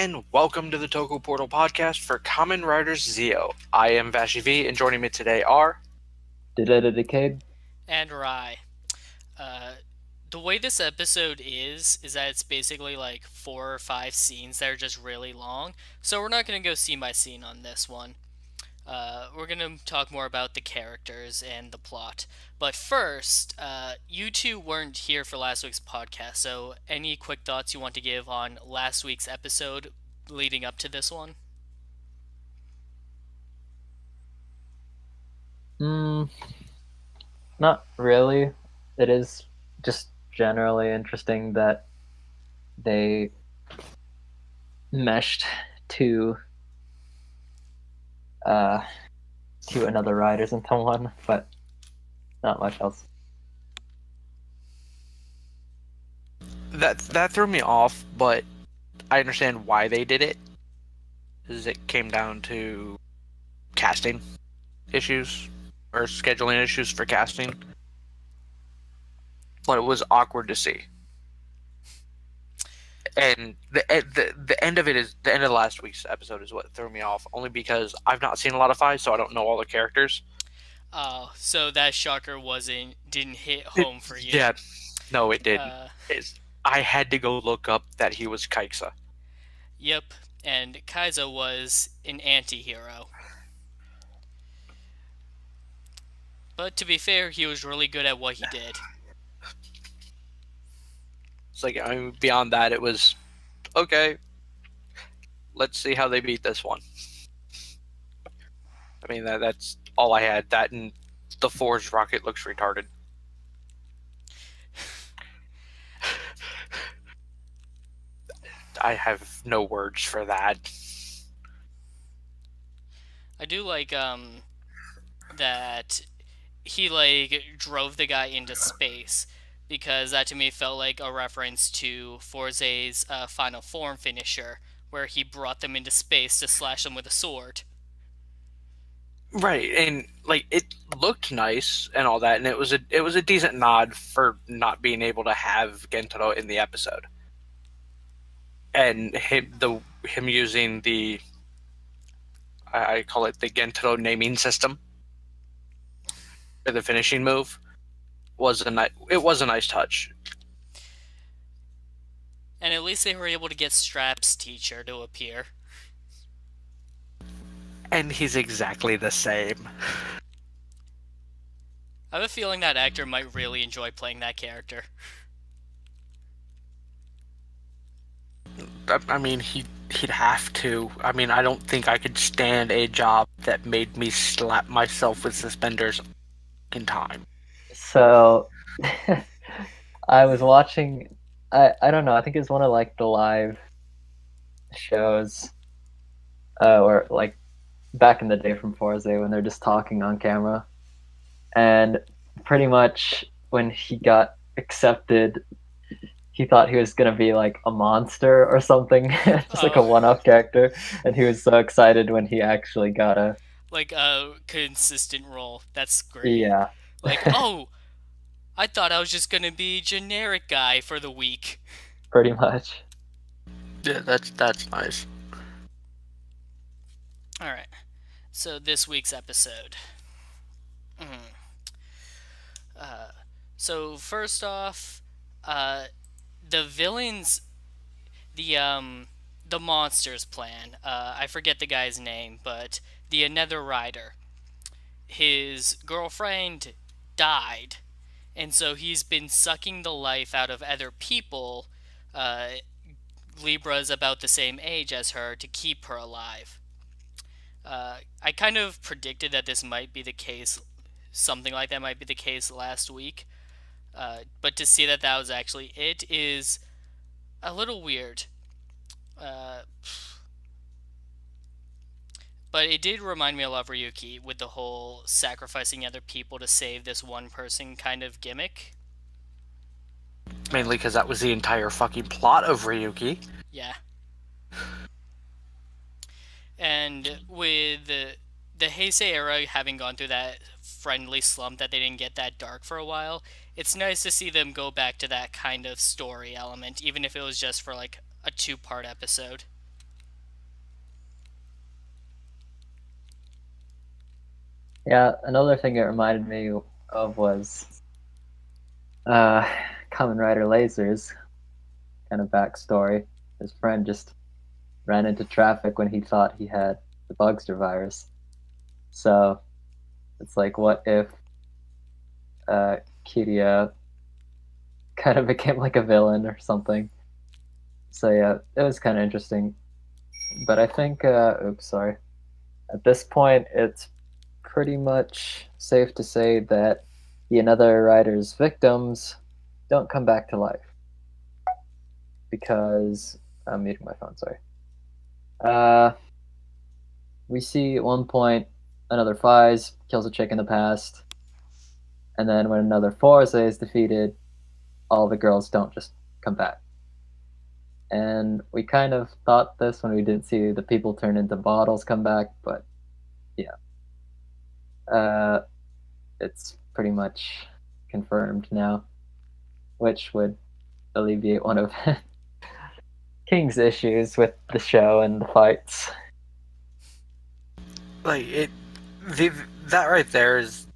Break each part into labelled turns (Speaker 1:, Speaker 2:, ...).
Speaker 1: and welcome to the Toku Portal podcast for Kamen Rider Zi-O. I am Vashi V, and joining me today are...
Speaker 2: Decade.
Speaker 3: And Rye. Uh, the way this episode is that it's basically like 4 or 5 scenes that are just really long. So we're not going to go scene by scene on this one. We're going to talk more about the characters and the plot. But first, you two weren't here for last week's podcast, so any quick thoughts you want to give on last week's episode leading up to this one?
Speaker 2: Not really. It is just generally interesting that they meshed two uh two another riders into one, but not much else.
Speaker 1: That threw me off, but I understand why they did it. Is it came down to casting issues or scheduling issues for casting. But it was awkward to see. And the end of it is the end of the last week's episode is what threw me off. Only because I've not seen a lot of Five, so I don't know all the characters.
Speaker 3: Oh, so that shocker didn't hit home for you.
Speaker 1: Yeah, no, it didn't. I had to go look up that he was Kaisa.
Speaker 3: Yep, and Kaisa was an anti-hero. But to be fair, he was really good at what he did.
Speaker 1: It's like, beyond that, it was, okay, let's see how they beat this one. I mean, that's all I had. That and the Forge rocket looks retarded. I have no words for that.
Speaker 3: I do like that he drove the guy into space, because that to me felt like a reference to Forze's final form finisher, where he brought them into space to slash them with a sword.
Speaker 1: Right, and like it looked nice and all that, and it was a decent nod for not being able to have Gentaro in the episode, and him using the I call it the Gentaro naming system for the finishing move was a nice touch.
Speaker 3: And at least they were able to get Strap's teacher to appear.
Speaker 1: And he's exactly the same.
Speaker 3: I have a feeling that actor might really enjoy playing that character.
Speaker 1: I mean, he'd have to. I mean, I don't think I could stand a job that made me slap myself with suspenders in time.
Speaker 2: So I was watching I don't know, I think it's one of like the live shows or like back in the day from Forze when they're just talking on camera. And pretty much when he got accepted, he thought he was gonna be like a monster or something, just like a one-off character, and he was so excited when he actually got a
Speaker 3: consistent role. That's great.
Speaker 2: Yeah.
Speaker 3: Like, oh, I thought I was just gonna be generic guy for the week.
Speaker 2: Pretty much.
Speaker 1: Yeah, that's nice.
Speaker 3: All right. So this week's episode. So first off, the villains, the monsters plan. I forget the guy's name, but the Another Rider. His girlfriend died, and so he's been sucking the life out of other people. Libra's about the same age as her to keep her alive. I kind of predicted that this might be the case, something like that might be the case last week. But to see that that was actually it is a little weird. But it did remind me a lot of Ryuki with the whole sacrificing other people to save this one person kind of gimmick.
Speaker 1: Mainly because that was the entire fucking plot of Ryuki.
Speaker 3: Yeah. And with the Heisei era having gone through that friendly slump that they didn't get that dark for a while, it's nice to see them go back to that kind of story element, even if it was just for like a 2-part episode.
Speaker 2: Yeah, another thing it reminded me of was uh, Kamen Rider Lasers kind of backstory. His friend just ran into traffic when he thought he had the Bugster virus. So it's like, what if Kiria kind of became like a villain or something? So yeah, it was kind of interesting. But I think, oops, sorry. At this point, it's pretty much safe to say that the Another Rider's victims don't come back to life because I'm muting my phone. Sorry. Uh, we see at one point another Fies kills a chick in the past, and then when another Forza is defeated, all the girls don't just come back. And we kind of thought this when we didn't see the people turn into bottles come back, but yeah, uh, it's pretty much confirmed now, which would alleviate one of King's issues with the show and the fights.
Speaker 1: Like it, the, that right there is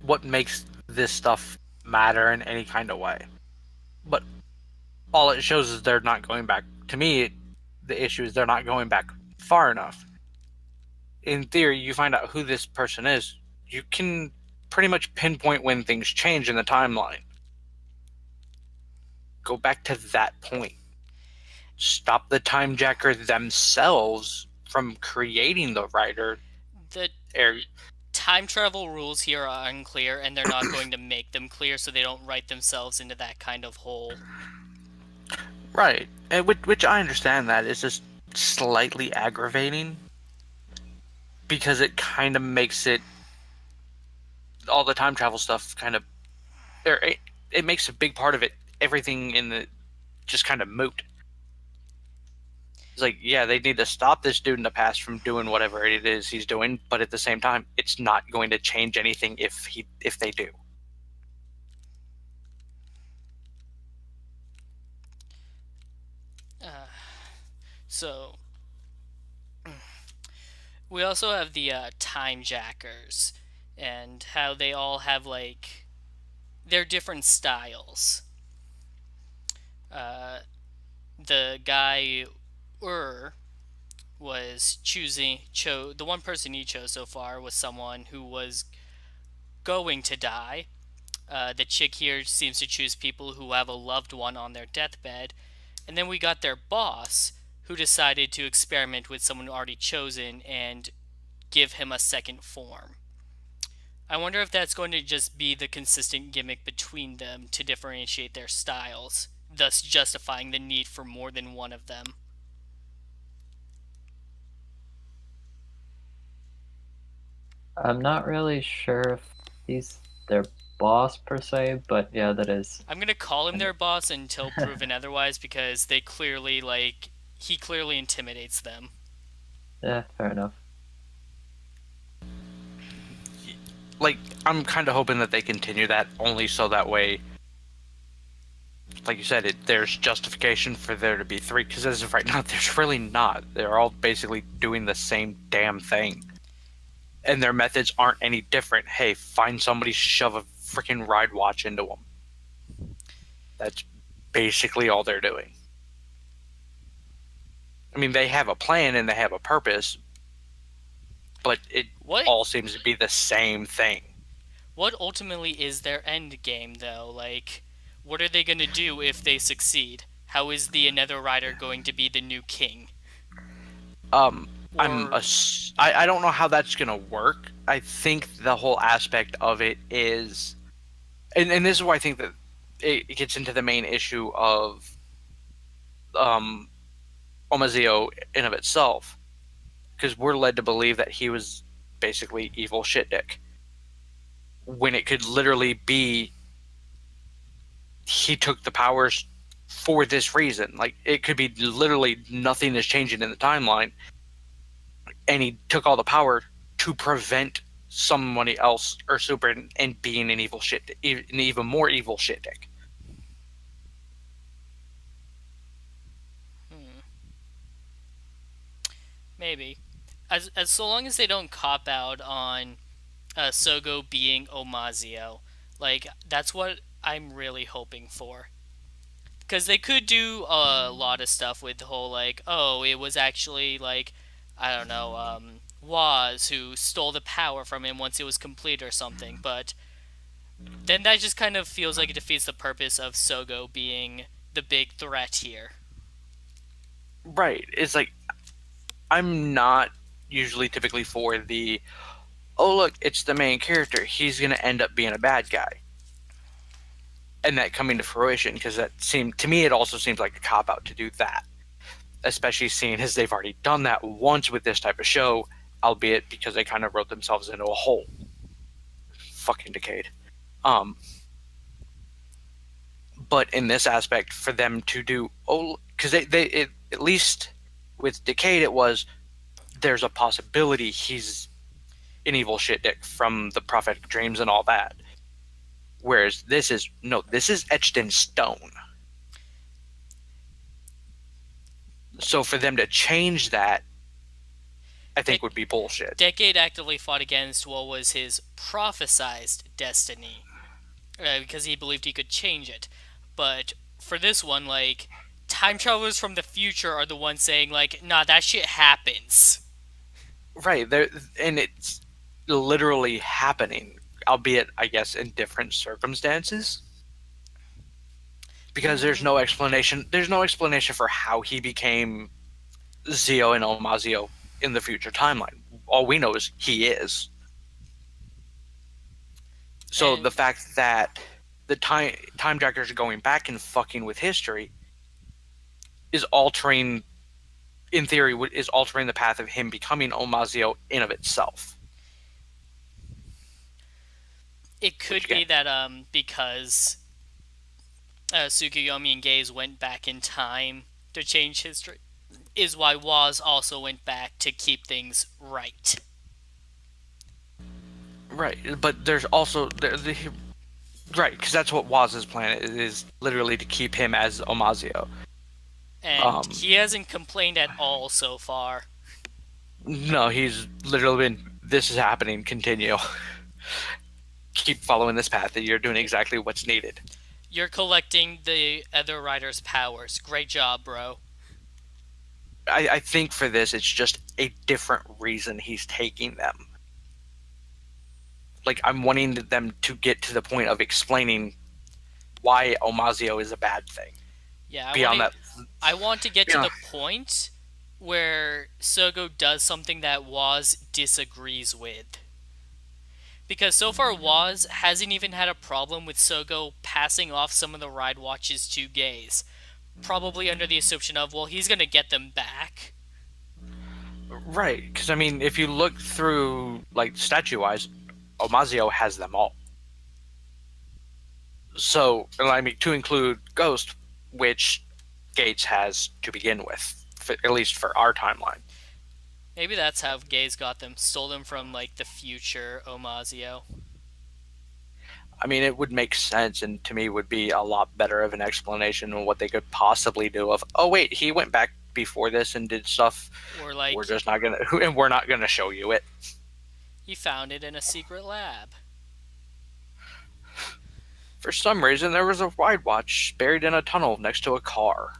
Speaker 1: what makes this stuff matter in any kind of way. But all it shows is they're not going back. To me, the issue is they're not going back far enough. In theory, you find out who this person is, you can pretty much pinpoint when things change in the timeline. Go back to that point. Stop the time jacker themselves from creating the writer.
Speaker 3: The
Speaker 1: Er,
Speaker 3: time travel rules here are unclear, and they're not going to make them clear so they don't write themselves into that kind of hole.
Speaker 1: right, and which I understand that is just slightly aggravating because it kind of makes it all the time travel stuff kind of it makes a big part of it everything in the just kind of moot. It's like, yeah, they need to stop this dude in the past from doing whatever it is he's doing, but at the same time, it's not going to change anything if they do.
Speaker 3: Uh, so we also have the time jackers and how they all have like their different styles. Uh, the guy was the one person he chose so far was someone who was going to die. The chick here seems to choose people who have a loved one on their deathbed. And then we got their boss, who decided to experiment with someone already chosen and give him a second form. I wonder if that's going to just be the consistent gimmick between them to differentiate their styles, thus justifying the need for more than one of them.
Speaker 2: I'm not really sure if he's their boss per se, but yeah, that is.
Speaker 3: I'm gonna call him their boss until proven otherwise because he clearly intimidates them.
Speaker 2: Yeah, fair enough.
Speaker 1: Like, I'm kind of hoping that they continue that only so that way, like you said, there's justification for there to be three. Because as of right now, there's really not. They're all basically doing the same damn thing, and their methods aren't any different. Hey, find somebody, shove a freaking ride watch into them. That's basically all they're doing. I mean, they have a plan and they have a purpose, but it
Speaker 3: What
Speaker 1: all seems to be the same thing.
Speaker 3: what ultimately is their end game though? Like, what are they gonna do if they succeed? How is the Another Rider going to be the new king?
Speaker 1: Um,
Speaker 3: Or
Speaker 1: I don't know how that's gonna work. I think the whole aspect of it is, and this is why I think that it gets into the main issue of um Zi-O in of itself, because we're led to believe that he was basically evil shit dick when it could literally be he took the powers for this reason. Like, it could be literally nothing is changing in the timeline, and he took all the power to prevent somebody else or super and being an evil shit, an even more evil shit dick.
Speaker 3: hmm, maybe as so long as they don't cop out on Sogo being Omazio. Like, that's what I'm really hoping for. Because they could do a lot of stuff with the whole, like, oh, it was actually, like, I don't know, Waz who stole the power from him once it was complete or something. But then that just kind of feels like it defeats the purpose of Sogo being the big threat here.
Speaker 1: Right. It's like I'm not usually typically for the oh look, it's the main character. He's gonna end up being a bad guy. And that coming to fruition, because that seemed to me it also seems like a cop out to do that. Especially seeing as they've already done that once with this type of show, albeit because they kind of wrote themselves into a hole. Fucking Decade. But in this aspect, for them to do because at least with Decade it was there's a possibility he's an evil shit dick from the prophetic dreams and all that. Whereas this is no, this is etched in stone. So for them to change that, I think would be bullshit.
Speaker 3: Decade actively fought against what was his prophesized destiny because he believed he could change it. But for this one, like, time travelers from the future are the ones saying, like, nah, that shit happens.
Speaker 1: Right, there, and it's literally happening, albeit, I guess, in different circumstances. Because there's no explanation. There's no explanation for how he became Zi-O and Omazio in the future timeline. All we know is he is. So the fact that the time trackers are going back and fucking with history is altering, in theory, is altering the path of him becoming Omazio in of itself.
Speaker 3: It could be that because Tsukuyomi and Gaze went back in time to change history, is why Waz also went back to keep things right.
Speaker 1: Right, but there's also right, because that's what Waz's plan is literally to keep him as Omazio.
Speaker 3: And he hasn't complained at all so far.
Speaker 1: No, he's literally been, this is happening, continue. Keep following this path, that you're doing exactly what's needed.
Speaker 3: You're collecting the other rider's powers. Great job, bro.
Speaker 1: I think for this, it's just a different reason he's taking them. Like, I'm wanting them to get to the point of explaining why Omazio is a bad thing.
Speaker 3: Yeah, I want to get to the point where Sogo does something that Waz disagrees with. Because so far, Waz hasn't even had a problem with Sogo passing off some of the ride watches to Gaze. Probably under the assumption of, well, he's going to get them back.
Speaker 1: Right, because I mean, if you look through, like, statue-wise, Omazio has them all. So, I mean, to include Ghost, which Gates has to begin with, at least for our timeline.
Speaker 3: Maybe that's how Gaze got them. Stole them from, like, the future Omazio.
Speaker 1: I mean, it would make sense, and to me would be a lot better of an explanation of what they could possibly do of, oh wait, he went back before this and did stuff.
Speaker 3: Or like,
Speaker 1: we're just not gonna, and we're not gonna show you it.
Speaker 3: He found it in a secret lab.
Speaker 1: For some reason, there was a ride watch buried in a tunnel next to a car.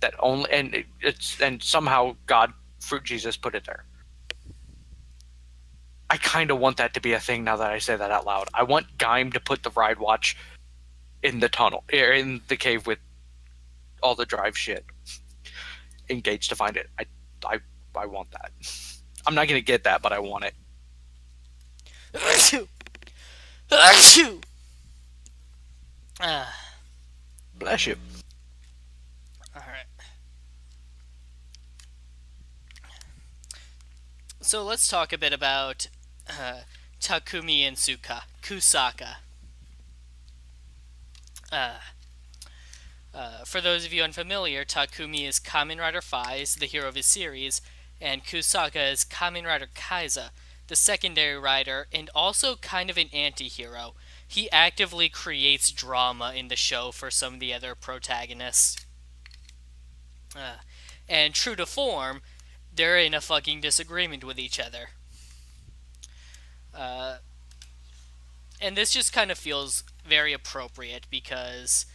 Speaker 1: That only, and and somehow God, Fruit Jesus, put it there. I kind of want that to be a thing now that I say that out loud. I want Gaim to put the ride watch in the tunnel, or in the cave with all the drive shit. Engage to find it. I want that. I'm not gonna get that, but I want it. Bless you.
Speaker 3: Alright. So let's talk a bit about Takumi and Kusaka. For those of you unfamiliar, Takumi is Kamen Rider Faiz, the hero of his series, and Kusaka is Kamen Rider Kaiza, the secondary rider, and also kind of an anti-hero. He actively creates drama in the show for some of the other protagonists. And true to form, they're in a fucking disagreement with each other. Uh, and this just kind of feels very appropriate because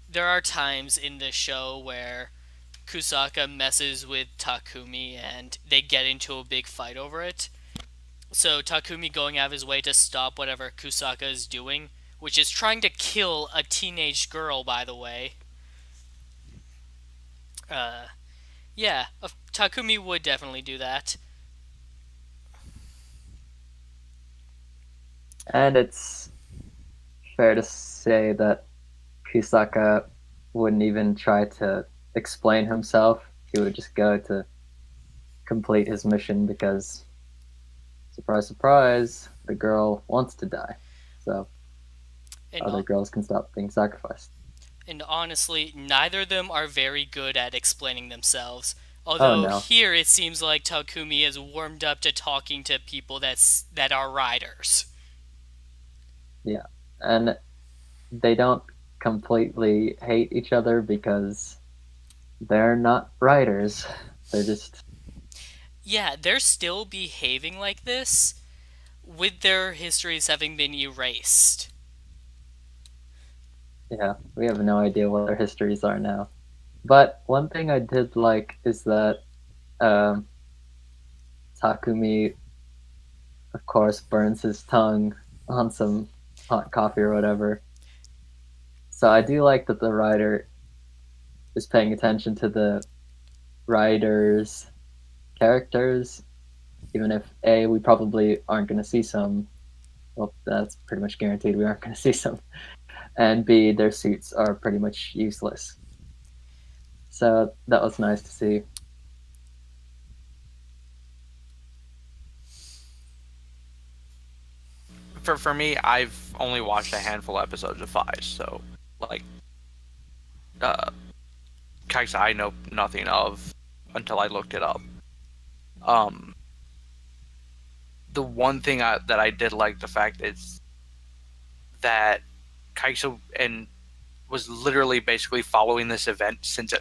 Speaker 3: there are times in this show where Kusaka messes with Takumi and they get into a big fight over it. So Takumi going out of his way to stop whatever Kusaka is doing, which is trying to kill a teenage girl, by the way. Uh, yeah, Takumi would definitely do that.
Speaker 2: And it's fair to say that Kusaka wouldn't even try to explain himself. He would just go to complete his mission because, surprise, surprise, the girl wants to die. So
Speaker 3: And
Speaker 2: other girls can stop being sacrificed.
Speaker 3: And honestly, neither of them are very good at explaining themselves.
Speaker 2: Oh
Speaker 3: Although
Speaker 2: no.
Speaker 3: here it seems like Takumi is warmed up to talking to people that are riders.
Speaker 2: Yeah. And they don't completely hate each other because they're not writers. They're just,
Speaker 3: Yeah, they're still behaving like this with their histories having been erased.
Speaker 2: yeah, we have no idea what their histories are now. But one thing I did like is that um, Takumi, of course, burns his tongue on some hot coffee or whatever. So I do like that the writer is paying attention to the writer's characters, even if A, we probably aren't going to see some. Well, that's pretty much guaranteed we aren't going to see some. And B, their suits are pretty much useless. So that was nice to see.
Speaker 1: For me, I've only watched a handful of episodes of Five, so like uh Kaisa I know nothing of until I looked it up. Um the one thing that I did like the fact is that Kaisa and was literally basically following this event since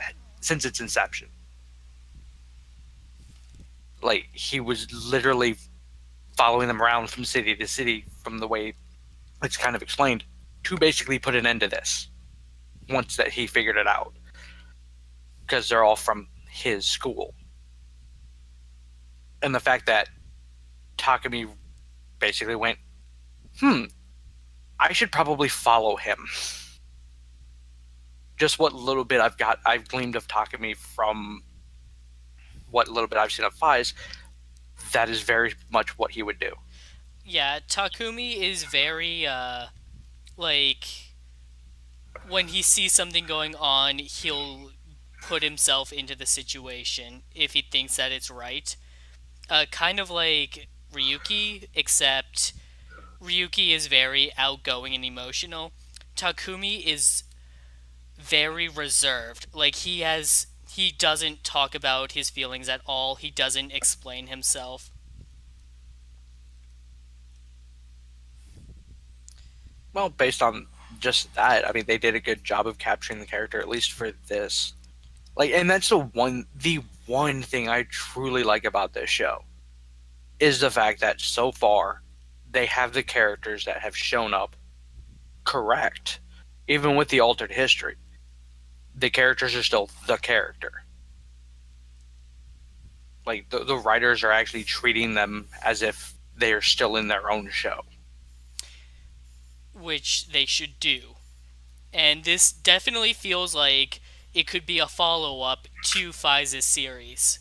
Speaker 1: its inception. Like he was literally following them around from city to city from the way it's kind of explained to basically put an end to this once that he figured it out because they're all from his school. And the fact that Takumi basically went, I should probably follow him. Just what little bit I've gleaned of Takumi from what little bit I've seen of Faiz, that is very much what he would do.
Speaker 3: Yeah, Takumi is very, like, when he sees something going on, he'll put himself into the situation if he thinks that it's right. Kind of like Ryuki, except Ryuki is very outgoing and emotional. Takumi is very reserved. Like he doesn't talk about his feelings at all. He doesn't explain himself.
Speaker 1: Well, based on just that, I mean, they did a good job of capturing the character, at least for this. Like, and that's the one thing I truly like about this show is the fact that so far they have the characters that have shown up correct, even with the altered history. The characters are still the character. Like the writers are actually treating them as if they are still in their own show.
Speaker 3: Which they should do. And this definitely feels like it could be a follow up to Fize's series.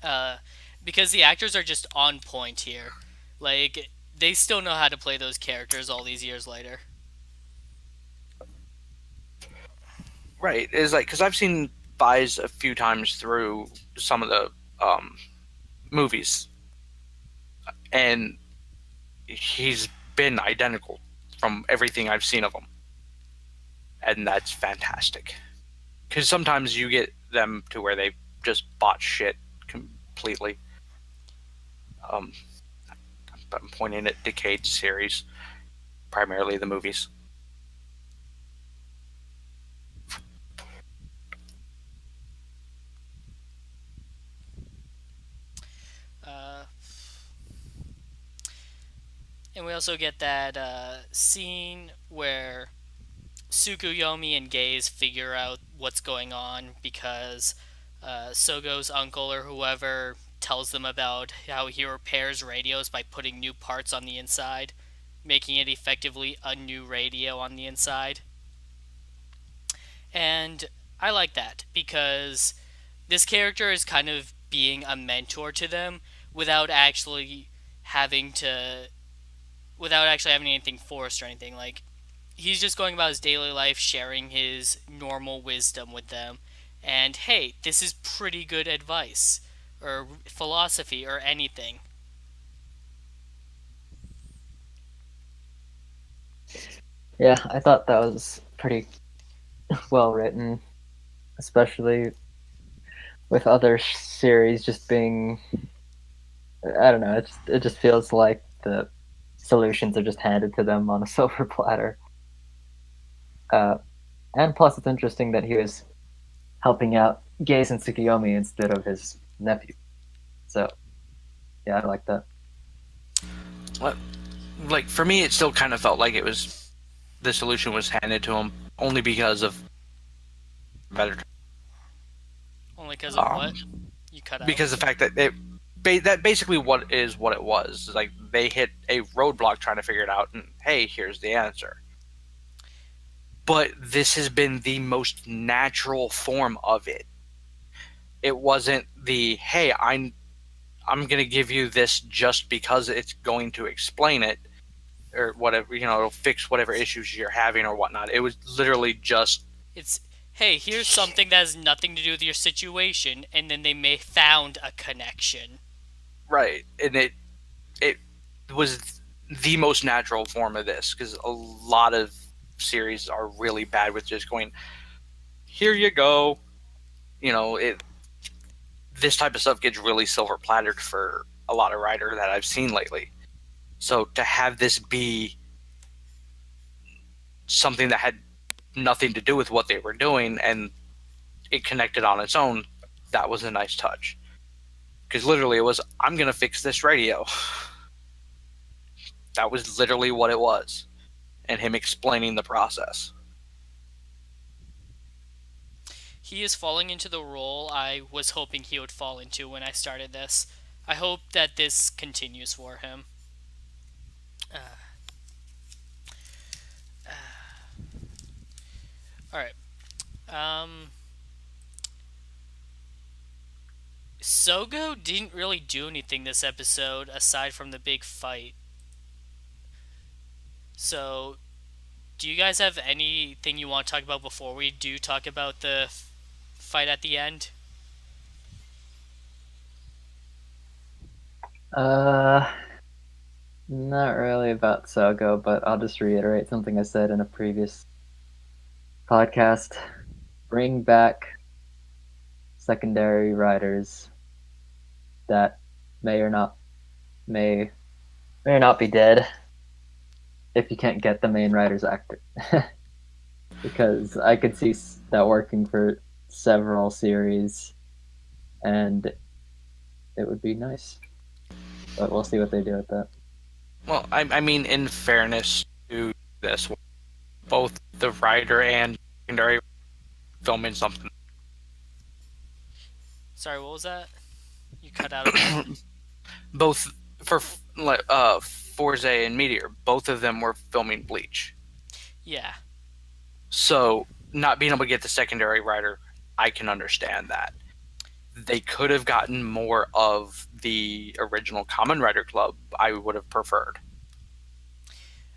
Speaker 3: Uh, because the actors are just on point here. Like, they still know how to play those characters all these years later.
Speaker 1: Right? Is like because I've seen Buys a few times through some of the movies, and he's been identical from everything I've seen of him, and that's fantastic. Because sometimes you get them to where they just botch shit completely. Um, I'm pointing at Decade series, primarily the movies.
Speaker 3: And we also get that scene where Tsukuyomi and Gaze figure out what's going on because Sogo's uncle or whoever tells them about how he repairs radios by putting new parts on the inside, making it effectively a new radio on the inside. And I like that because this character is kind of being a mentor to them without actually having to without actually having anything forced or anything. Like, he's just going about his daily life sharing his normal wisdom with them. And hey, this is pretty good advice or philosophy or anything.
Speaker 2: Yeah, I thought that was pretty well written, especially with other series just being, I don't know, it just feels like the solutions are just handed to them on a silver platter. Uh, and plus, it's interesting that he was helping out Gaze and Tsukiyomi instead of his nephew. So, yeah, I like that.
Speaker 1: Like, for me, it still kind of felt like the solution was handed to him only because of better.
Speaker 3: Only because of what? You cut out.
Speaker 1: Because the fact that that basically what it was. Like, they hit a roadblock trying to figure it out, and hey, here's the answer. But this has been the most natural form of it. It wasn't the, hey, I'm gonna give you this just because it's going to explain it or whatever, it'll fix whatever issues you're having or whatnot. It was literally just,
Speaker 3: It's, hey, here's something that has nothing to do with your situation, and then they may found a connection.
Speaker 1: right. And it was the most natural form of this, because a lot of series are really bad with just going, here you go. This type of stuff gets really silver plattered for a lot of writer that I've seen lately. So to have this be something that had nothing to do with what they were doing and it connected on its own, that was a nice touch. Because literally it was, I'm going to fix this radio. That was literally what it was. And him explaining the process.
Speaker 3: He is falling into the role I was hoping he would fall into when I started this. I hope that this continues for him. Alright. Sogo didn't really do anything this episode aside from the big fight. So, do you guys have anything you want to talk about before we do talk about the fight at the end?
Speaker 2: Not really about Sogo, but I'll just reiterate something I said in a previous podcast. Bring back secondary writers that may or not may or not be dead if you can't get the main writer's actor. Because I could see that working for several series and it would be nice. But we'll see what they do with that.
Speaker 1: Well, I mean, in fairness to this, both the writer and secondary filming something.
Speaker 3: Sorry, what was that? You cut out again.
Speaker 1: Both for Forza and Meteor, both of them were filming Bleach.
Speaker 3: Yeah.
Speaker 1: So not being able to get the secondary writer, I can understand that. They could have gotten more of the original Kamen Rider Club. I would have preferred,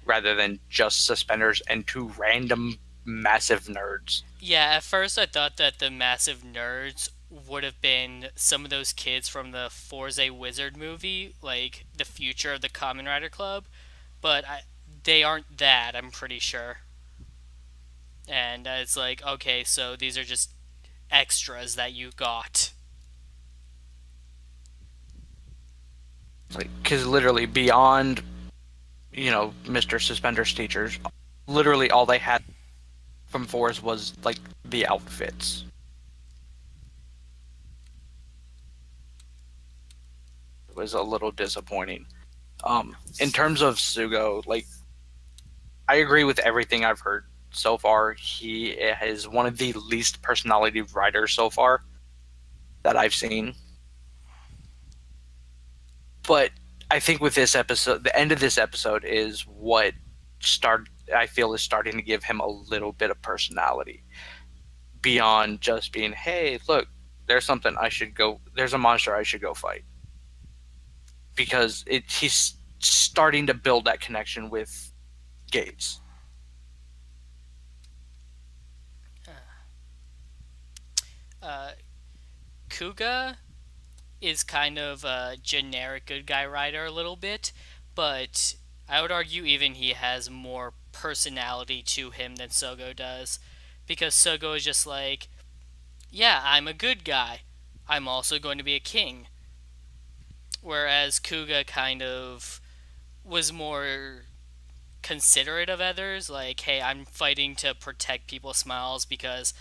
Speaker 1: rather than just Suspenders and two random massive nerds.
Speaker 3: Yeah, at first I thought that the massive nerds would have been some of those kids from the Forza Wizard movie, like the future of the Kamen Rider Club, but they aren't that, I'm pretty sure. And it's like, okay, so these are just extras that you got.
Speaker 1: Because literally beyond, Mr. Suspender's teachers, literally all they had from Force was like the outfits. It was a little disappointing. In terms of Sugo, like I agree with everything I've heard so far. He is one of the least personality writers so far that I've seen. But I think with this episode, the end of this episode is what start I feel is starting to give him a little bit of personality beyond just being, hey, look, there's something I should go. There's a monster I should go fight because he's starting to build that connection with Gates.
Speaker 3: Kuga is kind of a generic good guy writer a little bit, but I would argue even he has more personality to him than Sogo does. Because Sogo is just like, yeah, I'm a good guy. I'm also going to be a king. Whereas Kuga kind of was more considerate of others. Like, hey, I'm fighting to protect people's smiles because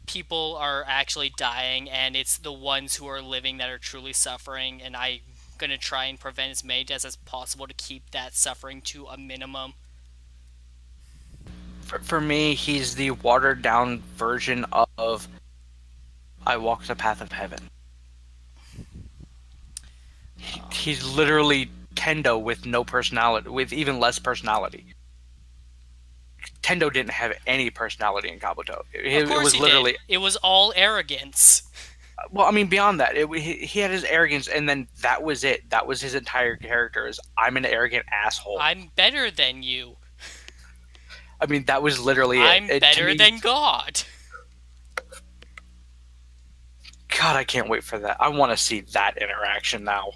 Speaker 3: people are actually dying and it's the ones who are living that are truly suffering, and I'm going to try and prevent as many deaths as possible to keep that suffering to a minimum.
Speaker 1: For me, he's the watered down version of I walk the path of heaven. He's literally Tendo with no personality, with even less personality. Tendo didn't have any personality in Kabuto.
Speaker 3: Of course
Speaker 1: it was
Speaker 3: he
Speaker 1: literally.
Speaker 3: did. It was all arrogance.
Speaker 1: Well, I mean, beyond that, he had his arrogance, and then that was it. That was his entire character. Is I'm an arrogant asshole.
Speaker 3: I'm better than you.
Speaker 1: I mean, that was literally
Speaker 3: I'm
Speaker 1: it.
Speaker 3: better than God.
Speaker 1: God, I can't wait for that. I want to see that interaction now.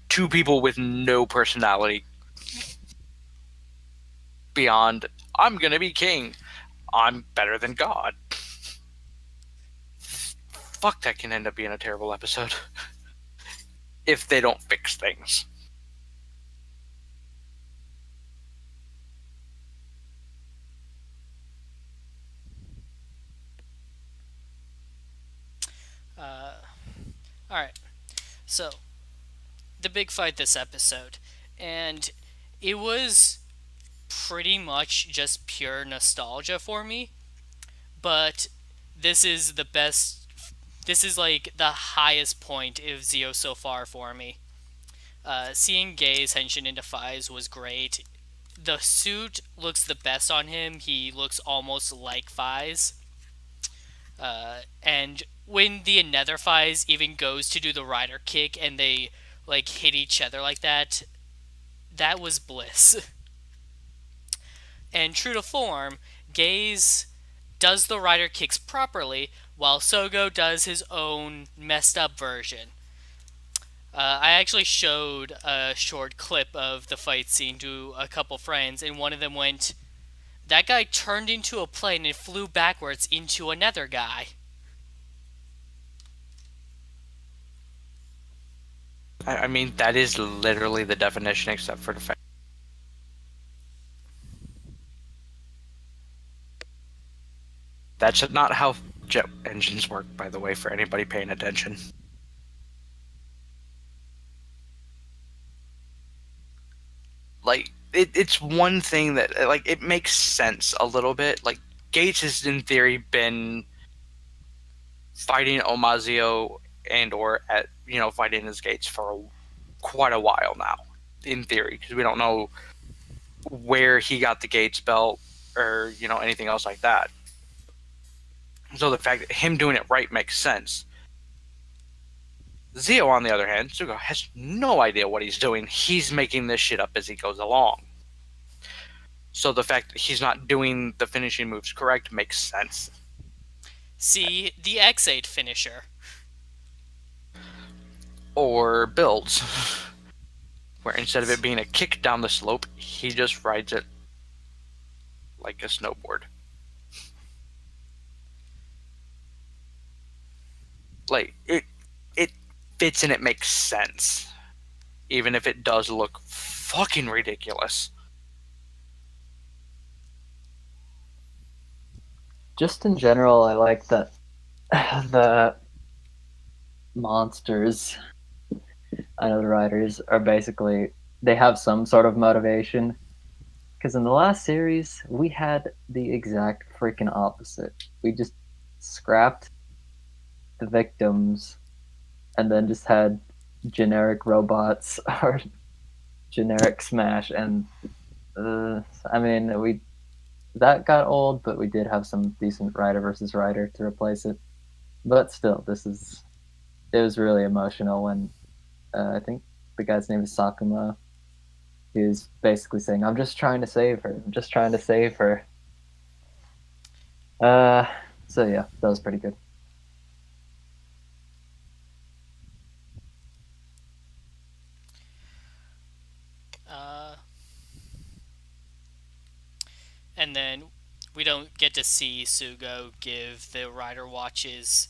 Speaker 1: Two people with no personality beyond, I'm gonna be king. I'm better than God. Fuck, that can end up being a terrible episode. If they don't fix things.
Speaker 3: Alright, so the big fight this episode. And it was pretty much just pure nostalgia for me. But this is the best. This is like the highest point of Zi-O so far for me. Seeing Gay's Henshin into Fies was great. The suit looks the best on him. He looks almost like Fies. And when the Nether Fies even goes to do the rider kick and they like hit each other like that, that was bliss. And true to form, Gaze does the rider kicks properly, while Sogo does his own messed up version. I actually showed a short clip of the fight scene to a couple friends, and one of them went, "That guy turned into a plane and flew backwards into another guy."
Speaker 1: I mean, that is literally the definition, except for the fact. That's not how jet engines work, by the way, for anybody paying attention. Like, it's one thing that, like, it makes sense a little bit. Like, Gates has, in theory, been fighting Omazio and or at fighting his Gates for quite a while now, in theory, because we don't know where he got the Gates belt or anything else like that. So the fact that him doing it right makes sense. Zi-O, on the other hand, Sugo has no idea what he's doing. He's making this shit up as he goes along. So the fact that he's not doing the finishing moves correct makes sense.
Speaker 3: See, the X8 finisher.
Speaker 1: Or builds, where instead of it being a kick down the slope, he just rides it like a snowboard. Like, it fits and it makes sense, even if it does look fucking ridiculous.
Speaker 2: Just in general, I like that the monsters I know the writers are basically they have some sort of motivation. Because in the last series, we had the exact freaking opposite. We just scrapped the victims and then just had generic robots or generic Smash. And I mean, we that got old, but we did have some decent writer versus writer to replace it. But still, it was really emotional when I think the guy's name is Sakuma. He was basically saying, "I'm just trying to save her. I'm just trying to save her." Uh, so yeah, that was pretty good.
Speaker 3: Uh, and then we don't get to see Sugo give the rider watches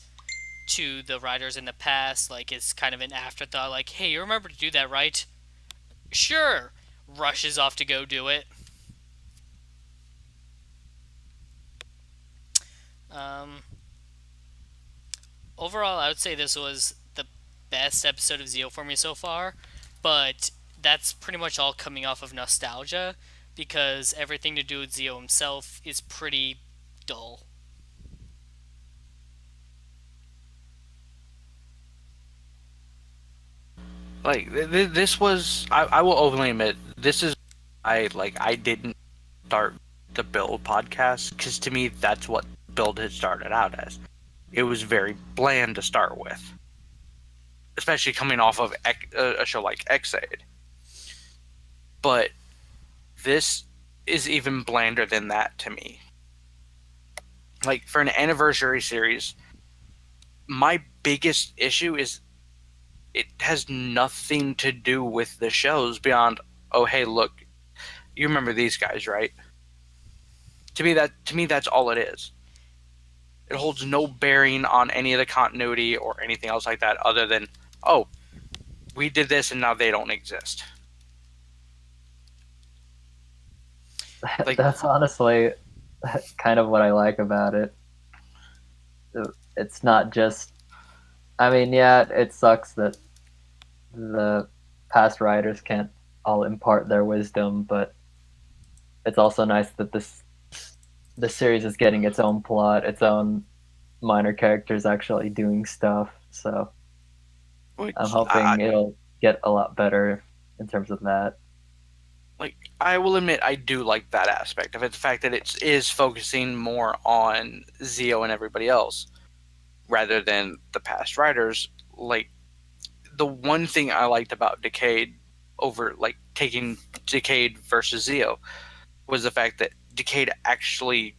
Speaker 3: to the riders in the past. Like, it's kind of an afterthought. Like, hey, you remember to do that, right? Sure. Rushes off to go do it. Um, Overall, I would say this was the best episode of Zi-O for me so far, but that's pretty much all coming off of nostalgia because everything to do with Zi-O himself is pretty dull.
Speaker 1: Like this was, I will openly admit, this is I didn't start the build podcast because to me that's what build had started out as. It was very bland to start with, especially coming off of a show like X-Aid. But this is even blander than that to me. Like for an anniversary series, my biggest issue is it has nothing to do with the shows beyond, oh hey look, you remember these guys, right? To me that's all it is. It holds no bearing on any of the continuity or anything else like that other than, oh, we did this and now they don't exist. Like,
Speaker 2: That's honestly kind of what I like about it. It's not just. I mean, yeah, it sucks that the past writers can't all impart their wisdom, but it's also nice that the series is getting its own plot, its own minor characters actually doing stuff. So I'm
Speaker 1: which
Speaker 2: hoping it'll get a lot better in terms of that.
Speaker 1: like I will admit I do like that aspect of it, the fact that it is focusing more on Zi-O and everybody else rather than the past writers. Like the one thing I liked about Decade over like taking Decade versus Zi-O was the fact that Decade actually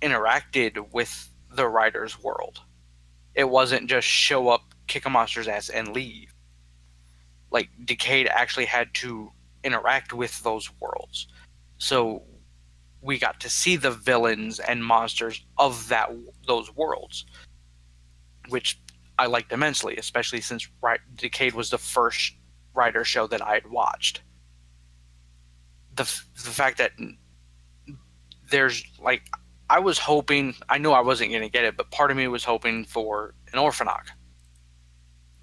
Speaker 1: interacted with the writer's world. It wasn't just show up, kick a monster's ass, and leave. Like Decade actually had to interact with those worlds. So we got to see the villains and monsters of those worlds, which I liked immensely, especially since Decade was the first writer show that I had watched. The fact that there's like I was hoping, I knew I wasn't going to get it, but part of me was hoping for an Orphanok.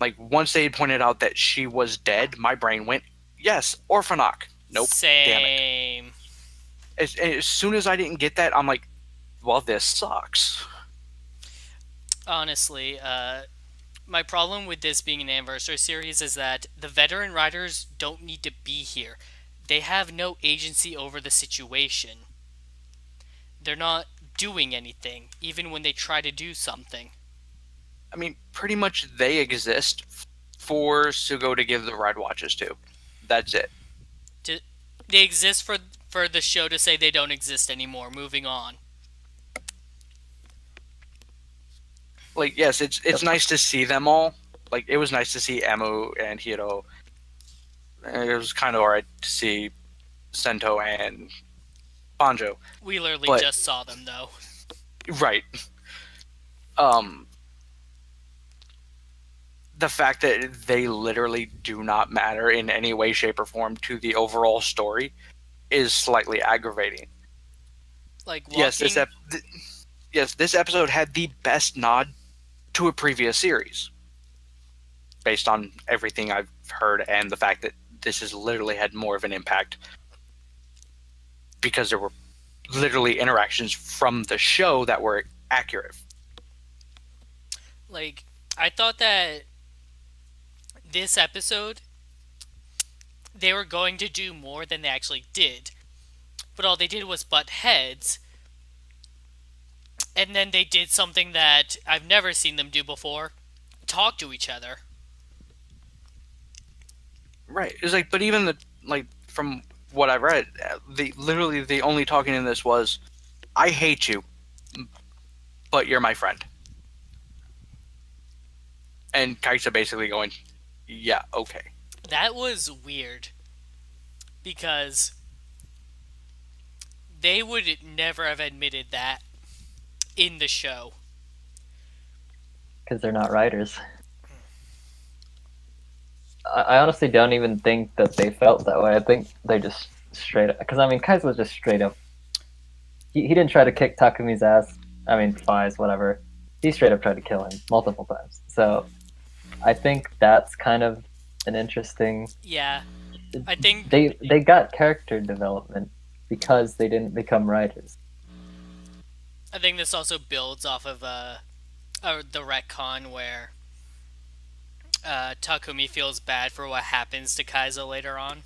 Speaker 1: Like once they had pointed out that she was dead, my brain went, yes, Orphanok. Nope, damn it.
Speaker 3: Same.
Speaker 1: As soon as I didn't get that, I'm like, well, this sucks.
Speaker 3: Honestly, my problem with this being an anniversary series is that the veteran writers don't need to be here. They have no agency over the situation. They're not doing anything, even when they try to do something.
Speaker 1: I mean, pretty much they exist for Sugo to give the ride watches to. That's it.
Speaker 3: They exist for the show to say they don't exist anymore. Moving on.
Speaker 1: Like, yes, it's
Speaker 2: Yep.
Speaker 1: nice to see them all. Like, it was nice to see Emu and Hiro. It was kind of alright to see Sento and Banjo.
Speaker 3: We literally
Speaker 1: But
Speaker 3: just saw them though.
Speaker 1: right, the fact that they literally do not matter in any way, shape, or form to the overall story is slightly aggravating.
Speaker 3: Like walking.
Speaker 1: Yes, this episode had the best nod to a previous series. based on everything I've heard and the fact that this has literally had more of an impact because there were literally interactions from the show that were accurate.
Speaker 3: Like, I thought that this episode, they were going to do more than they actually did. But all they did was butt heads. And then they did something that I've never seen them do before: talk to each other.
Speaker 1: Right. It's like, but even from what I've read, the only talking in this was, "I hate you, but you're my friend," and Kaisa basically going, "Yeah, okay."
Speaker 3: That was weird. Because they would never have admitted that in the show.
Speaker 2: Because they're not writers. I honestly don't even think that they felt that way. I think they just straight up. Because, I mean, Kai's was just straight up. He didn't try to kick Takumi's ass. I mean, Fai's, whatever. He straight up tried to kill him multiple times. So I think that's kind of an interesting.
Speaker 3: Yeah, I think
Speaker 2: They got character development because they didn't become writers.
Speaker 3: this also builds off of the retcon where Takumi feels bad for what happens to Kaizo later on.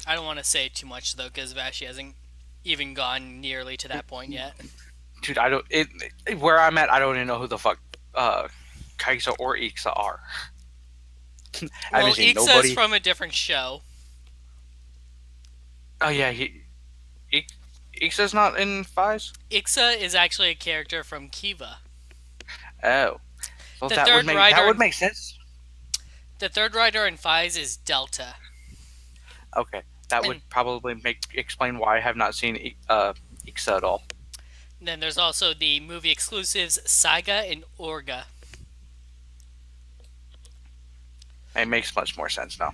Speaker 3: I don't want to say too much though, because Vashi hasn't even gone nearly to that point yet.
Speaker 1: Dude, I don't. Where I'm at, I don't even know who the fuck Kaisa or Ixa are. I
Speaker 3: Well,
Speaker 1: haven't seen
Speaker 3: Ixa's
Speaker 1: nobody.
Speaker 3: from a different show.
Speaker 1: Oh yeah, Ixa's not in Fives.
Speaker 3: Ixa is actually a character from Kiva.
Speaker 1: Oh, well,
Speaker 3: The
Speaker 1: that
Speaker 3: third
Speaker 1: would make
Speaker 3: rider-
Speaker 1: make sense.
Speaker 3: The third rider in Fives is Delta.
Speaker 1: Okay, that would probably explain why I have not seen Ixa at all.
Speaker 3: Then there's also the movie exclusives Saiga and Orga.
Speaker 1: It makes much more sense now.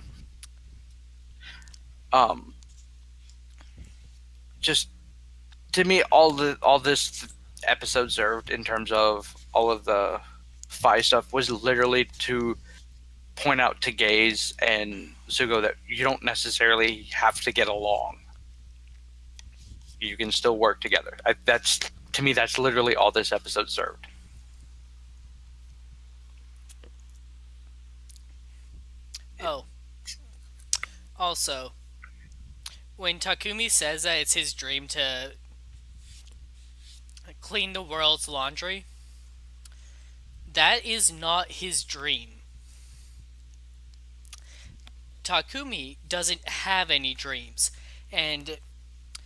Speaker 1: Just to me, all this episode served in terms of all of the Fi stuff was literally to point out to Gaze and Zugo that you don't necessarily have to get along. You can still work together. To me, that's literally all this episode served.
Speaker 3: Oh. Also, when Takumi says that it's his dream to clean the world's laundry, that is not his dream. Takumi doesn't have any dreams, and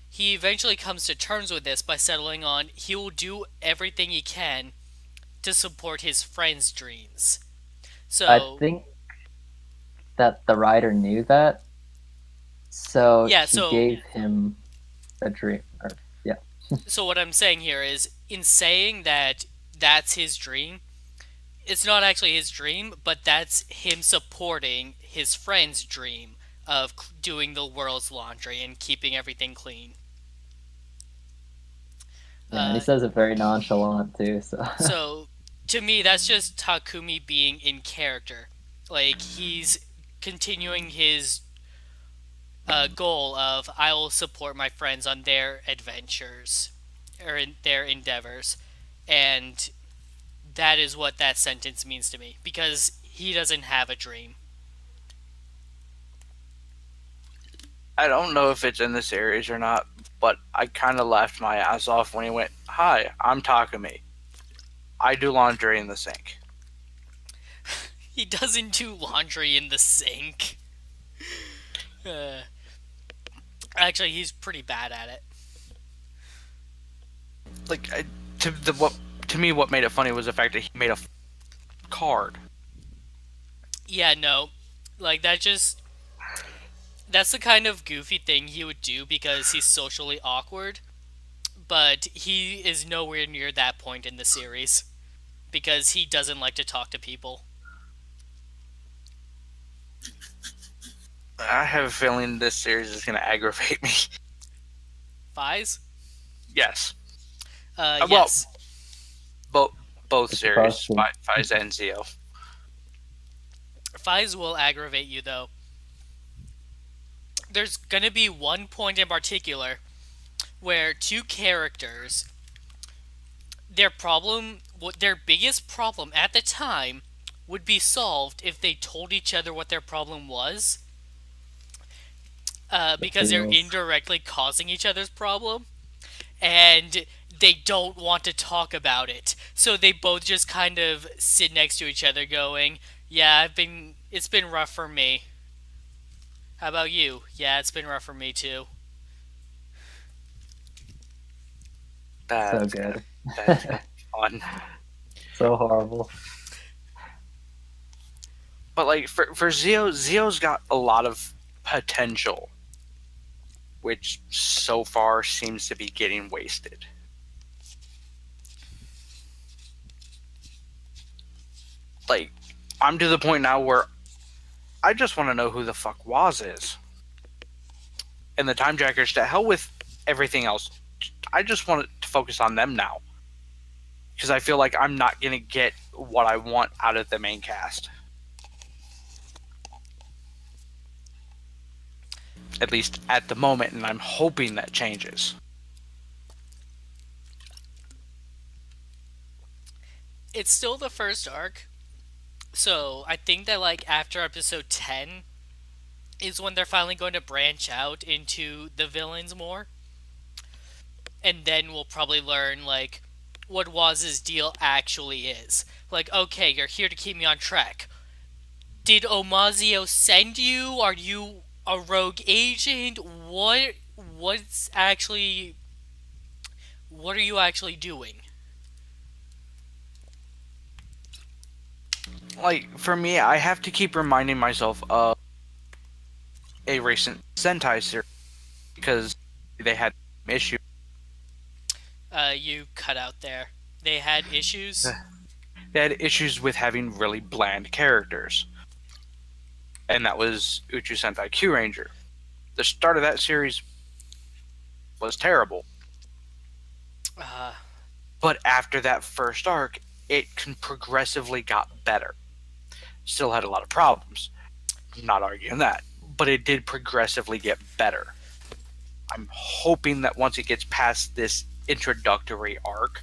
Speaker 3: he eventually comes to terms with this by settling on he will do everything he can to support his friend's dreams. So
Speaker 2: I think that the writer knew that, so
Speaker 3: Yeah,
Speaker 2: he
Speaker 3: so-
Speaker 2: gave him a dream.
Speaker 3: So what I'm saying here is, in saying that that's his dream, it's not actually his dream, but that's him supporting his friend's dream of doing the world's laundry and keeping everything clean.
Speaker 2: Yeah, and he says it very nonchalant too.
Speaker 3: So to me, that's just Takumi being in character. Like, he's continuing his goal of I will support my friends on their adventures or in their endeavors, and that is what that sentence means to me, because he doesn't have a dream.
Speaker 1: I don't know if it's in the series or not, but I kind of laughed my ass off when he went, "Hi, I'm Takumi. I do laundry in the sink."
Speaker 3: He doesn't do laundry in the sink. Actually, he's pretty bad at it.
Speaker 1: Like to me, what made it funny was the fact that he made a card.
Speaker 3: Yeah, no. Like, that's the kind of goofy thing he would do because he's socially awkward. But he is nowhere near that point in the series because he doesn't like to talk to people.
Speaker 1: I have a feeling this series is going to aggravate me.
Speaker 3: Fies?
Speaker 1: Yes. Well,
Speaker 3: Yes.
Speaker 1: both both
Speaker 2: It's both
Speaker 1: series, Fize and Zi-O.
Speaker 3: Fies will aggravate you though. There's gonna be one point in particular where two characters, their biggest problem at the time, would be solved if they told each other what their problem was,
Speaker 2: the
Speaker 3: because they're
Speaker 2: feels.
Speaker 3: indirectly causing each other's problem, and they don't want to talk about it. So they both just kind of sit next to each other, going, "Yeah, it's been rough for me. How about you? Yeah, it's been rough for me too."
Speaker 2: So
Speaker 1: That's
Speaker 2: good.
Speaker 1: that's gonna be fun.
Speaker 2: So horrible.
Speaker 1: But like for Zi-O, Zi-O's got a lot of potential, which so far seems to be getting wasted. Like, I'm to the point now where I just want to know who the fuck Waz is. And the Time Jackers, to hell with everything else. I just want to focus on them now. Because I feel like I'm not going to get what I want out of the main cast. At least at the moment, and I'm hoping that changes.
Speaker 3: It's still the first arc, so I think that like after episode 10 is when they're finally going to branch out into the villains more, and then we'll probably learn like what Waz's deal actually is. Like, okay, you're here to keep me on track. Did Omazio send you? Are you a rogue agent? What's actually what are you actually doing?
Speaker 1: Like, for me, I have to keep reminding myself of a recent Sentai series. Because they had issues.
Speaker 3: You cut out there. They had issues.
Speaker 1: They had issues with having really bland characters. And that was Uchu Sentai Q Ranger. The start of that series was terrible.
Speaker 3: Uh,
Speaker 1: But after that first arc, it progressively got better. Still had a lot of problems. I'm not arguing that. But it did progressively get better. I'm hoping that once it gets past this introductory arc,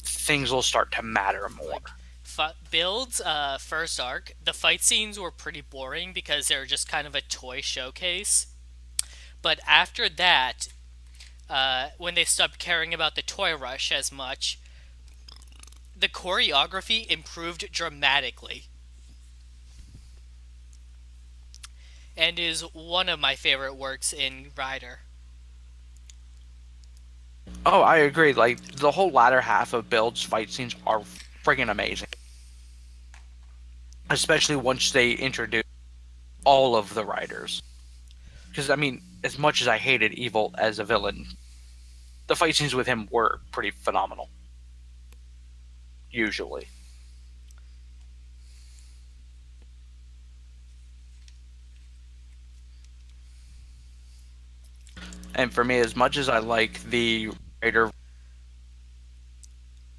Speaker 1: things will start to matter more.
Speaker 3: like Build's first arc, the fight scenes were pretty boring because they were just kind of a toy showcase. But after that, when they stopped caring about the toy rush as much, the choreography improved dramatically, and is one of my favorite works in Rider.
Speaker 1: Oh, I agree. Like, the whole latter half of Build's fight scenes are friggin' amazing. Especially once they introduce all of the riders. Because, I mean, as much as I hated Evil as a villain, the fight scenes with him were pretty phenomenal. Usually. And for me, as much as I like the Rider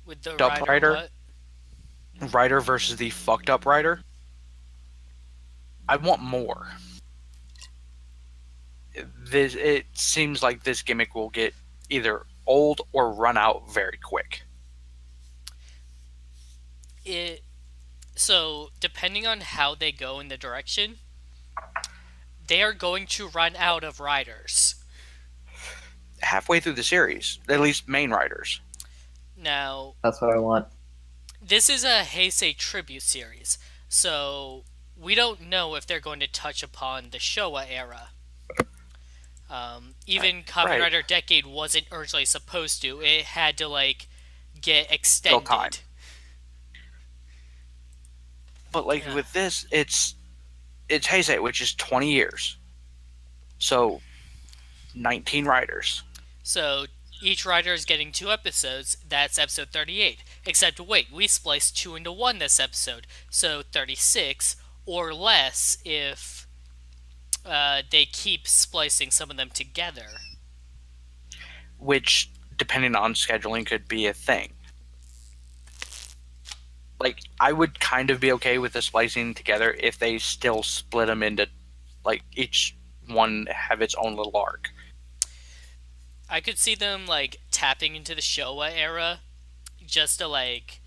Speaker 3: With the
Speaker 1: up
Speaker 3: Rider,
Speaker 1: Rider,
Speaker 3: what?
Speaker 1: Rider versus the fucked up Rider, I want more. It seems like this gimmick will get either old or run out very quick.
Speaker 3: It so depending on how they go in the direction, they are going to run out of riders.
Speaker 1: Halfway through the series, at least main riders.
Speaker 3: Now,
Speaker 2: That's what I want.
Speaker 3: this is a Heisei tribute series, so we don't know if they're going to touch upon the Showa era. Even Kamen
Speaker 1: Right.
Speaker 3: Rider Decade wasn't originally supposed to. It had to like get
Speaker 1: Still time.
Speaker 3: extended.
Speaker 1: But like
Speaker 3: Yeah.
Speaker 1: with this, it's Heisei, which is 20 years. So 19 riders.
Speaker 3: So each rider is getting 2 episodes. That's episode 38. Except wait, we spliced 2 into 1 this episode. So 36 or less if they keep splicing some of them together.
Speaker 1: Which depending on scheduling, could be a thing. Like, I would kind of be okay with the splicing together if they still split them into, like, each one have its own little arc.
Speaker 3: I could see them like tapping into the Showa era just to like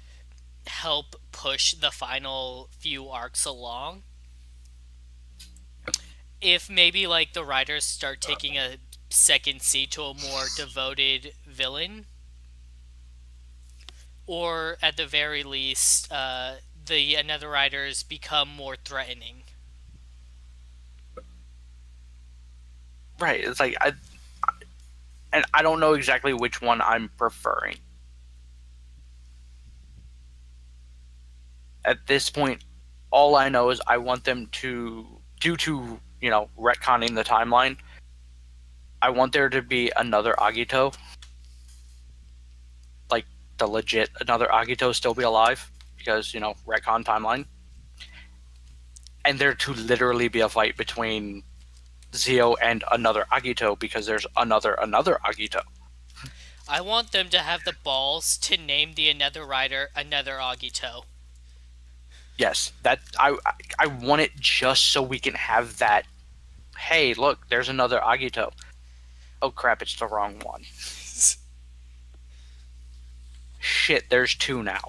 Speaker 3: help push the final few arcs along. If maybe like the writers start taking a second seat to a more devoted villain, or at the very least, the another writers become more threatening.
Speaker 1: Right. It's like and I don't know exactly which one I'm preferring. At this point, all I know is I want them to, due to, retconning the timeline, I want there to be another Agito. Like, the legit another Agito still be alive, because, retcon timeline. And there to literally be a fight between Zi-O and another Agito, because there's another Agito.
Speaker 3: I want them to have the balls to name the another writer another Agito.
Speaker 1: Yes, that I want it just so we can have that. Hey, look, there's another Agito. Oh crap, it's the wrong one. Shit, there's two now.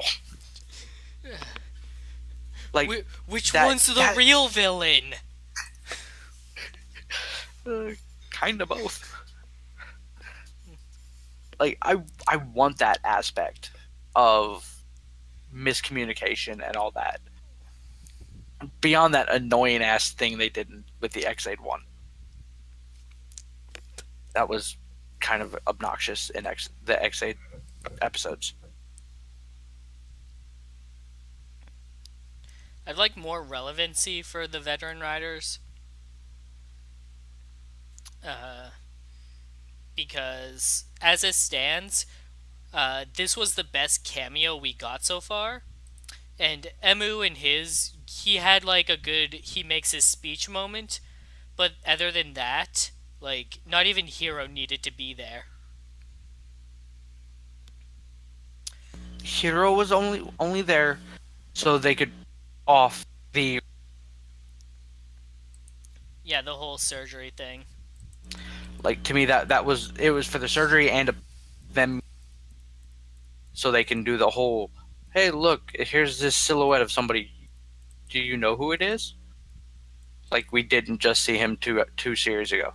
Speaker 1: Like,
Speaker 3: which one's the real villain?
Speaker 1: Kind of both. Like, I want that aspect of miscommunication and all that. Beyond that annoying ass thing they did with the X8 one. That was kind of obnoxious in the X8 episodes.
Speaker 3: I'd like more relevancy for the veteran writers. Because as it stands, this was the best cameo we got so far. And Emu and he had like a good, he makes his speech moment. But other than that, like, not even Hiro needed to be there.
Speaker 1: Hiro was only there so they could off the
Speaker 3: the whole surgery thing.
Speaker 1: Like, to me, that was, it was for the surgery and them, so they can do the whole, hey, look, here's this silhouette of somebody. Do you know who it is? Like, we didn't just see him two series ago.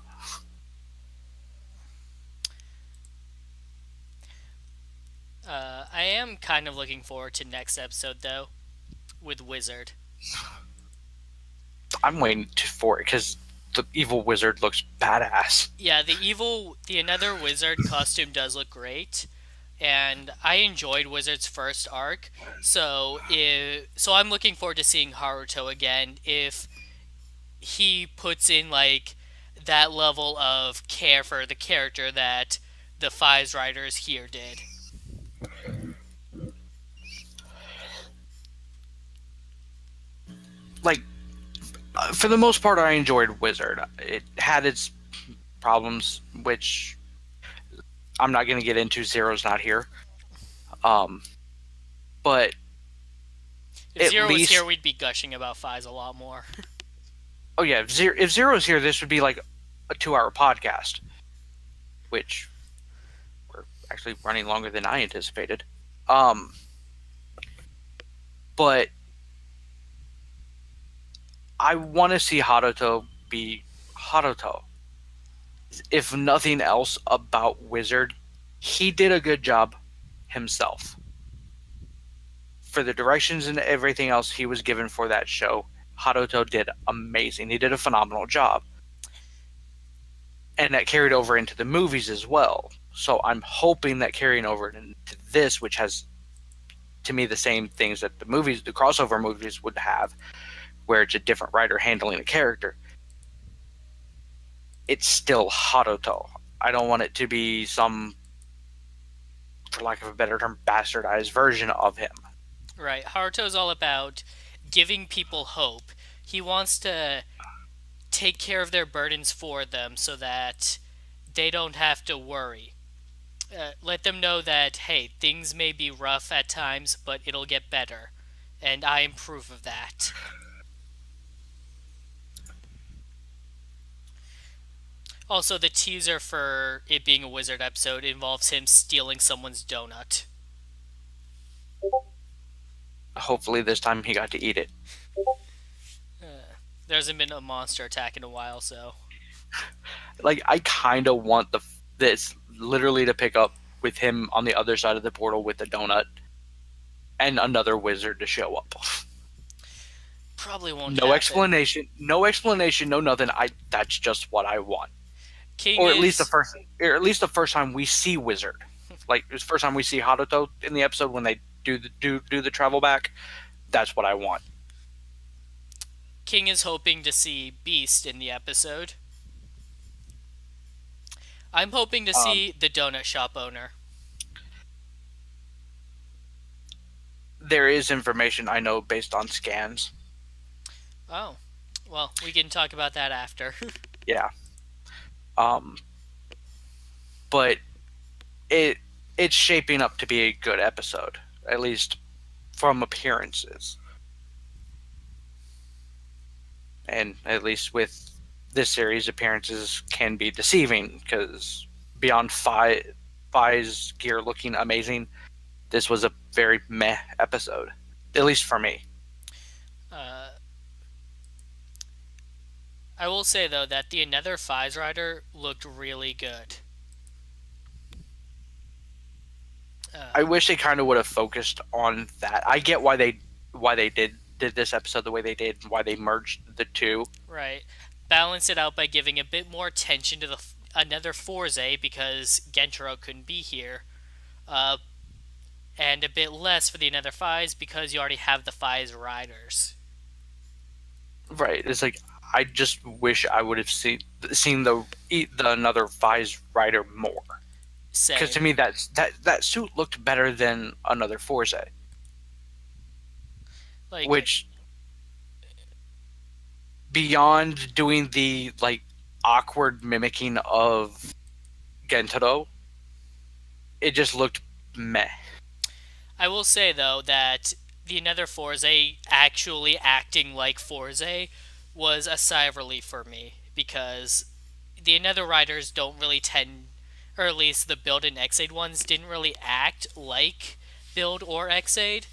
Speaker 3: I am kind of looking forward to next episode though, with Wizard.
Speaker 1: I'm waiting for it because the evil wizard looks badass.
Speaker 3: Yeah, the another wizard costume does look great, and I enjoyed Wizard's first arc. So I'm looking forward to seeing Haruto again if he puts in like that level of care for the character that the Fives writers here did.
Speaker 1: Like, for the most part, I enjoyed Wizard. It had its problems, which I'm not going to get into. Zero's not here. But
Speaker 3: if Zero was here, we'd be gushing about Fives a lot more.
Speaker 1: Oh yeah, if Zero's here, this would be like a 2-hour podcast, which we're actually running longer than I anticipated. But I want to see Haruto be Haruto. If nothing else about Wizard, he did a good job himself. For the directions and everything else he was given for that show, Haruto did amazing. He did a phenomenal job. And that carried over into the movies as well. So I'm hoping that carrying over into this, which has, to me, the same things that the crossover movies would have, where it's a different writer handling a character, it's still Haruto. I don't want it to be some, for lack of a better term, bastardized version of him.
Speaker 3: Right. Haruto's all about giving people hope. He wants to take care of their burdens for them so that they don't have to worry. Let them know that, hey, things may be rough at times, but it'll get better. And I am proof of that. Also, the teaser for it being a wizard episode involves him stealing someone's donut.
Speaker 1: Hopefully, this time he got to eat it.
Speaker 3: There hasn't been a monster attack in a while, so.
Speaker 1: Like, I kind of want this literally to pick up with him on the other side of the portal with the donut and another wizard to show up.
Speaker 3: Probably won't
Speaker 1: No
Speaker 3: happen.
Speaker 1: explanation, no nothing. That's just what I want.
Speaker 3: King
Speaker 1: Or at
Speaker 3: is.
Speaker 1: least the first time we see Wizard. Like, it's the first time we see Haruto in the episode when they do the travel back. That's what I want.
Speaker 3: King is hoping to see Beast in the episode. I'm hoping to see the donut shop owner.
Speaker 1: There is information I know based on scans.
Speaker 3: Oh. Well, we can talk about that after.
Speaker 1: Yeah. But it's shaping up to be a good episode, at least from appearances. And at least with this series, appearances can be deceiving because beyond Fi's gear looking amazing, this was a very meh episode, at least for me.
Speaker 3: I will say, though, that the Another Fives Rider looked really good.
Speaker 1: I wish they kind of would have focused on that. I get why they did this episode the way they did, why they merged the two.
Speaker 3: Right. Balance it out by giving a bit more attention to the Another Forze because Gentaro couldn't be here. And a bit less for the Another Fives because you already have the Fives Riders.
Speaker 1: Right. It's like I just wish I would have seen the Another Fi's Rider more. Because to me that suit looked better than Another Forza.
Speaker 3: Like,
Speaker 1: which beyond doing the like awkward mimicking of Gentaro, it just looked meh.
Speaker 3: I will say, though, that the Another Forze actually acting like Forze was a sigh of relief for me because the Another Riders don't really tend, or at least the Build and Xaid ones didn't really act like Build or Xaid.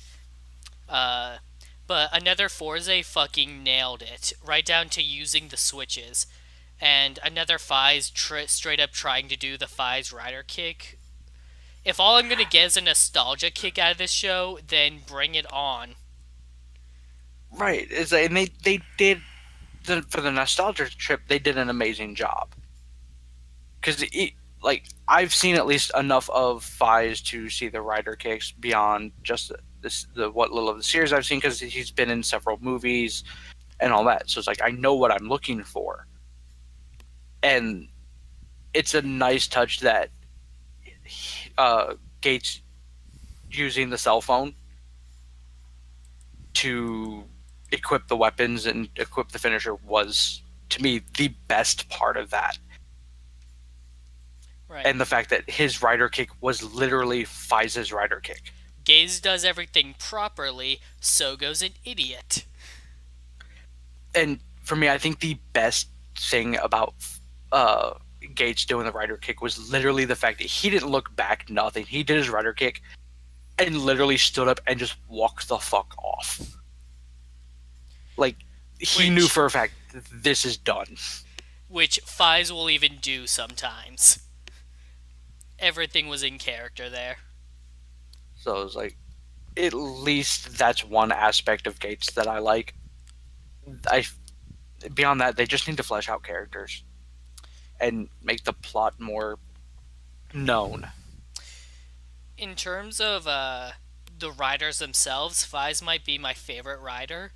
Speaker 3: But Another Forze fucking nailed it, right down to using the switches. And Another Fi's straight up trying to do the Fi's Rider kick. If all I'm gonna get is a nostalgia kick out of this show, then bring it on.
Speaker 1: Right. It's like, and they did for the nostalgia trip. They did an amazing job. Because like I've seen at least enough of Fi's to see the rider kicks beyond just the what little of the series I've seen because he's been in several movies and all that. So it's like I know what I'm looking for, and it's a nice touch that Gates using the cell phone to equip the weapons and equip the finisher was to me the best part of that.
Speaker 3: Right.
Speaker 1: And the fact that his rider kick was literally Fiza's rider kick.
Speaker 3: Gaze does everything properly, so goes an idiot.
Speaker 1: And for me, I think the best thing about Gates doing the rider kick was literally the fact that he didn't look back, nothing. He did his rider kick and literally stood up and just walked the fuck off. Like, he knew for a fact this is done.
Speaker 3: Which Fize will even do sometimes. Everything was in character there.
Speaker 1: So it was like, at least that's one aspect of Gates that I like. Beyond that, they just need to flesh out characters and make the plot more known.
Speaker 3: In terms of the riders themselves, Fize might be my favorite rider.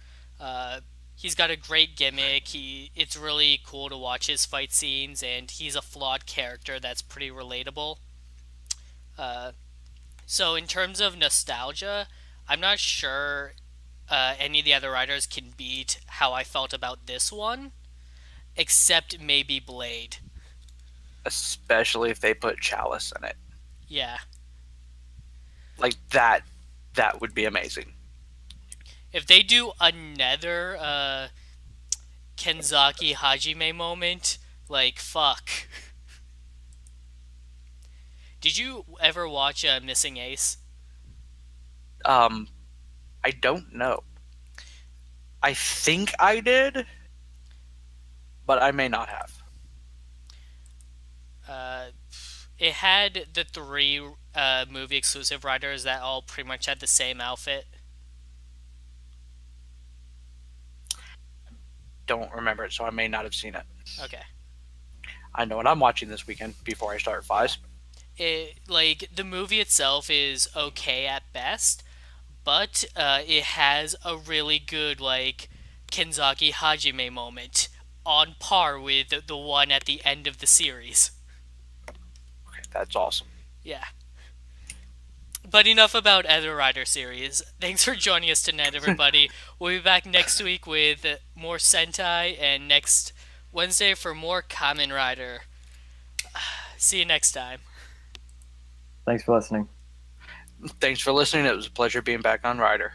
Speaker 3: He's got a great gimmick. It's really cool to watch his fight scenes, and he's a flawed character that's pretty relatable. So in terms of nostalgia, I'm not sure any of the other riders can beat how I felt about this one, except maybe Blade.
Speaker 1: Especially if they put Chalice in it.
Speaker 3: Yeah.
Speaker 1: Like that would be amazing.
Speaker 3: If they do another Kenzaki Hajime moment, like fuck. Did you ever watch Missing Ace?
Speaker 1: Um, I don't know. I think I did, but I may not have.
Speaker 3: Uh, it had the three movie exclusive writers that all pretty much had the same outfit.
Speaker 1: Don't remember it, so I may not have seen it.
Speaker 3: Okay.
Speaker 1: I know what I'm watching this weekend before I start
Speaker 3: Yeah.
Speaker 1: Fives.
Speaker 3: Like the movie itself is okay at best, but it has a really good like Kenzaki Hajime moment on par with the one at the end of the series.
Speaker 1: Okay, that's awesome.
Speaker 3: Yeah. But enough about other Rider series. Thanks for joining us tonight, everybody. We'll be back next week with more Sentai and next Wednesday for more Kamen Rider. See you next time.
Speaker 2: Thanks for listening.
Speaker 1: Thanks for listening. It was a pleasure being back on Rider.